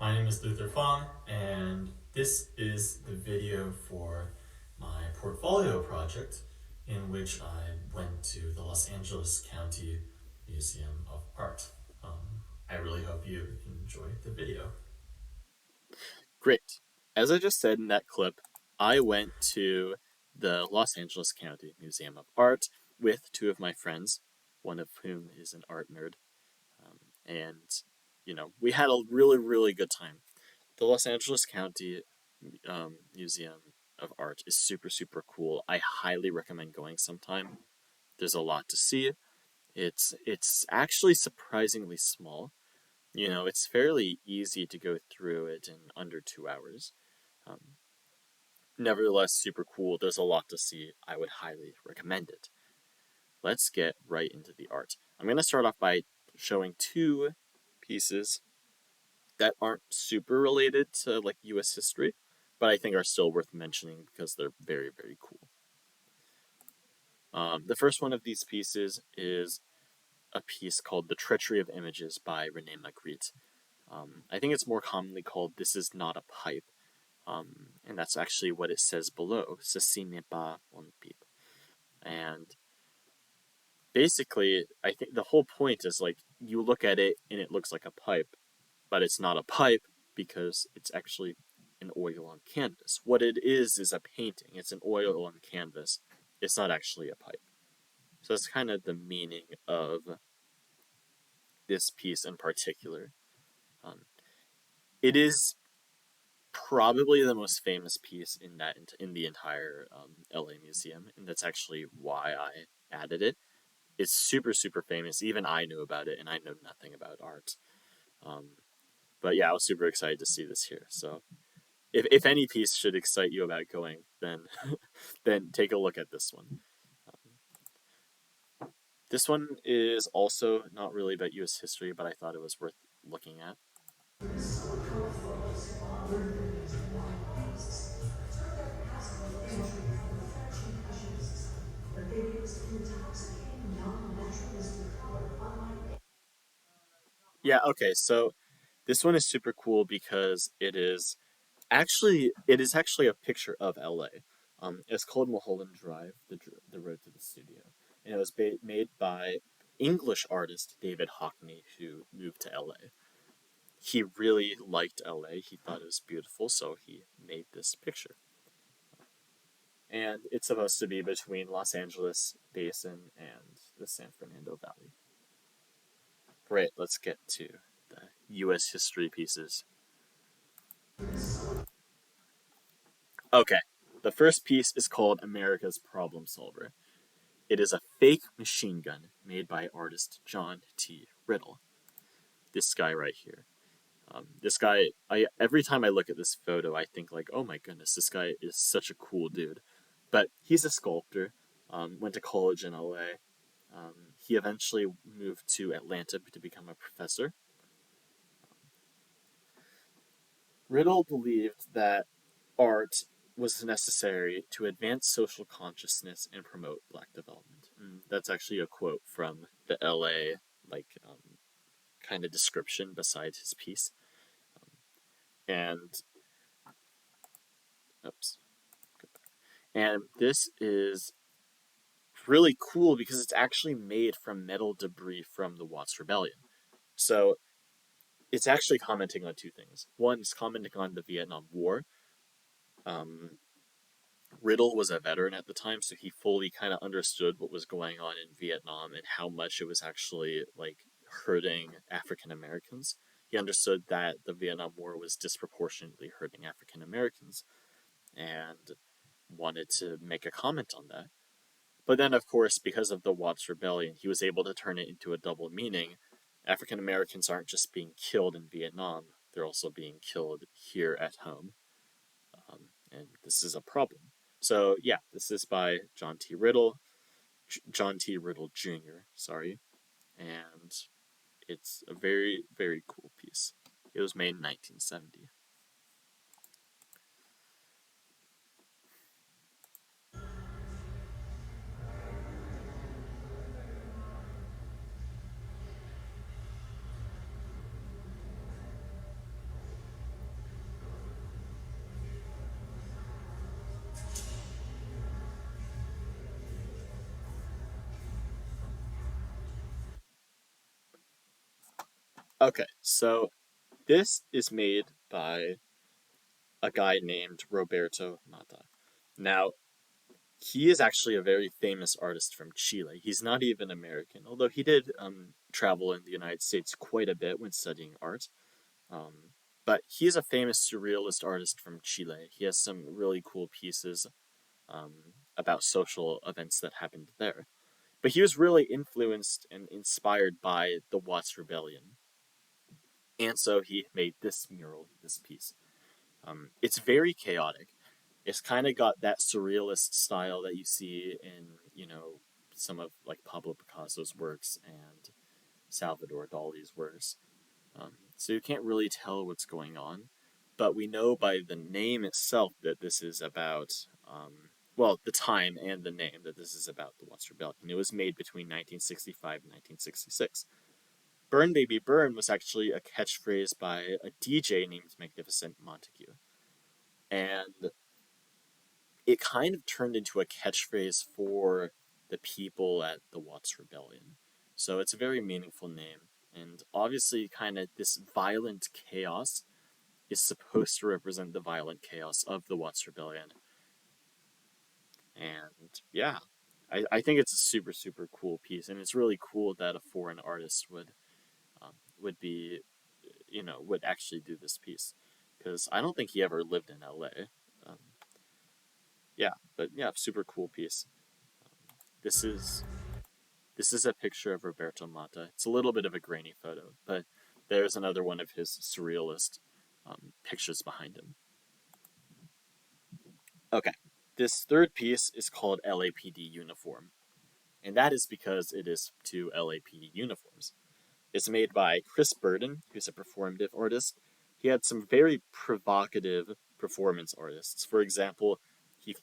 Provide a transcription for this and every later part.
My name is Luther Fong, and this is the video for my portfolio project in which I went to the Los Angeles County Museum of Art. I really hope you enjoy the video. Great. As I just said in that clip, I went to the Los Angeles County Museum of Art with two of my friends, one of whom is an art nerd. And, we had a really, really good time. The Los Angeles County Museum of Art is super, super cool. I highly recommend going sometime. There's a lot to see. It's actually surprisingly small. It's fairly easy to go through it in under 2 hours. Um, Nevertheless, super cool. There's a lot to see. I would highly recommend it. Let's get right into the art. I'm going to start off by showing two pieces that aren't super related to like US history, but I think are still worth mentioning because they're very, very cool. The first one of these pieces is a piece called The Treachery of Images by Rene Magritte. I think it's more commonly called This Is Not a Pipe, and that's actually what it says below. Ceci n'est pas une pipe. And basically, I think the whole point is like you look at it and it looks like a pipe, but it's not a pipe because it's actually an oil on canvas. What it is a painting. It's an oil on canvas. It's not actually a pipe. So that's kind of the meaning of this piece in particular. Um, it is probably the most famous piece in the entire LA museum, and that's actually why I added it. It's super super famous. Even I knew about it, and I know nothing about art. Um, but yeah, I was super excited to see this here. So if any piece should excite you about going, then then take a look at this one. This one is also not really about U.S. history, but I thought it was worth looking at. Yeah, okay, so this one is super cool because it is actually a picture of LA. It's called Mulholland Drive, the road to the studio, and it was made by English artist David Hockney, who moved to LA. He really liked LA. He thought it was beautiful, so he made this picture. And it's supposed to be between Los Angeles Basin and the San Fernando Valley. Great, let's get to the U.S. history pieces. Okay, the first piece is called America's Problem Solver. It is a fake machine gun made by artist John T. Riddle. This guy right here. This guy, every time I look at this photo, I think like, oh my goodness, this guy is such a cool dude. But he's a sculptor. Went to college in LA. He eventually moved to Atlanta to become a professor. Riddle believed that art was necessary to advance social consciousness and promote black development. And that's actually a quote from the LA kind of description beside his piece. And oops, and this is really cool because it's actually made from metal debris from the Watts Rebellion. So it's actually commenting on two things. One is commenting on the Vietnam War. Um, Riddle was a veteran at the time, so he fully kind of understood what was going on in Vietnam and how much it was actually like hurting African Americans. He understood that the Vietnam War was disproportionately hurting African Americans and wanted to make a comment on that. But then, of course, because of the Watts Rebellion, he was able to turn it into a double meaning. African Americans aren't just being killed in Vietnam, they're also being killed here at home. And this is a problem. So, yeah, this is by John T. Riddle, John T. Riddle Jr., sorry. And it's a very, very cool piece. It was made in 1970. Okay, so this is made by a guy named Roberto Mata. Now, he is actually a very famous artist from Chile. He's not even American, although he did travel in the United States quite a bit when studying art. Um, but he's a famous surrealist artist from Chile. He has some really cool pieces um, about social events that happened there. But he was really influenced and inspired by the Watts Rebellion. And so he made this mural, this piece. It's very chaotic. It's kind of got that surrealist style that you see in, some of like Pablo Picasso's works and Salvador Dali's works. So you can't really tell what's going on, but we know by the name itself that this is about, well, the time and the name that this is about the Watts Rebellion. It was made between 1965 and 1966. Burn Baby Burn was actually a catchphrase by a DJ named Magnificent Montague. And it kind of turned into a catchphrase for the people at the Watts Rebellion. So it's a very meaningful name. And obviously, kind of this violent chaos is supposed to represent the violent chaos of the Watts Rebellion. And yeah, I think it's a super, super cool piece. And it's really cool that a foreign artist would be, would actually do this piece. Because I don't think he ever lived in LA. Um, yeah, but yeah, super cool piece. This is This is a picture of Roberto Mata. It's a little bit of a grainy photo, but there's another one of his surrealist pictures behind him. Okay, this third piece is called LAPD Uniform, and that is because it is two LAPD uniforms. It's made by Chris Burden, who's a performative artist. He had some very provocative performance artists. For example, he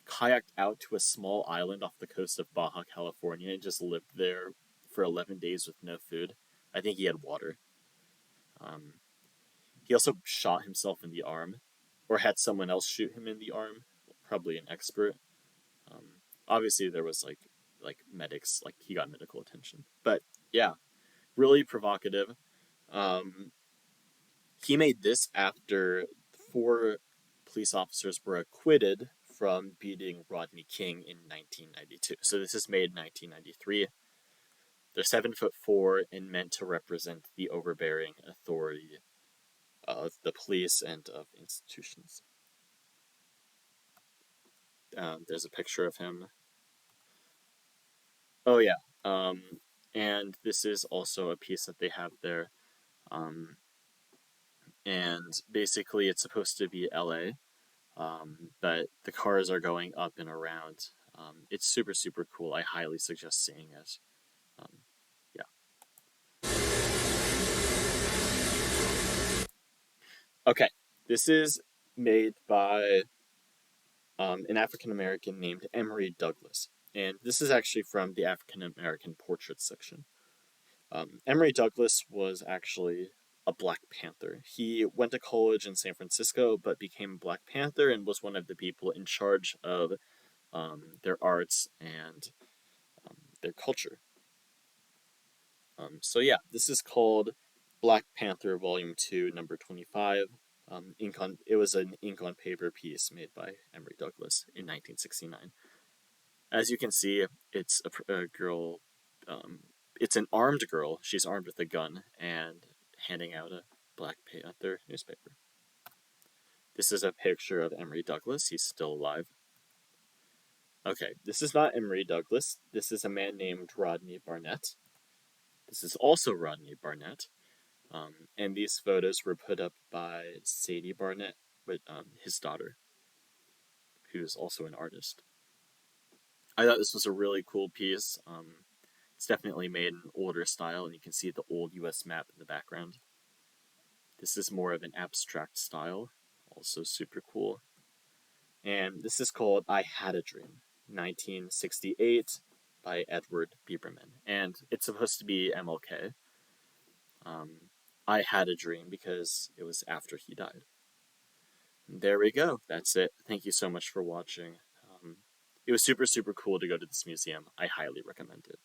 kayaked out to a small island off the coast of Baja California and just lived there for 11 days with no food. I think he had water. Um, he also shot himself in the arm, or had someone else shoot him in the arm, probably an expert. Obviously, there was like medics, like he got medical attention. But yeah, really provocative. Um, he made this after four police officers were acquitted from beating Rodney King in 1992. So this is made in 1993. They're 7'4" and meant to represent the overbearing authority of the police and of institutions. There's a picture of him. Oh yeah, and this is also a piece that they have there. Um, and basically, it's supposed to be LA, but the cars are going up and around. It's super, super cool. I highly suggest seeing it. Um, yeah. Okay. This is made by an African American named Emory Douglas. And this is actually from the African American Portraits section. Emory Douglas was actually a Black Panther. He went to college in San Francisco, but became a Black Panther and was one of the people in charge of their arts and their culture. So yeah, this is called Black Panther Volume 2, number 25. It was an ink on paper piece made by Emory Douglas in 1969. As you can see, it's a girl. It's an armed girl. She's armed with a gun and handing out a Black Panther newspaper. This is a picture of Emory Douglas. He's still alive. Okay, this is not Emory Douglas. This is a man named Rodney Barnett. This is also Rodney Barnett. And these photos were put up by Sadie Barnett, with his daughter, who's also an artist. I thought this was a really cool piece. It's definitely made in older style, and you can see the old US map in the background. This is more of an abstract style, also super cool. And this is called I Had a Dream, 1968, by Edward Bieberman. And it's supposed to be MLK. I had a dream because it was after he died. There we go. That's it. Thank you so much for watching. It was super, super cool to go to this museum. I highly recommend it.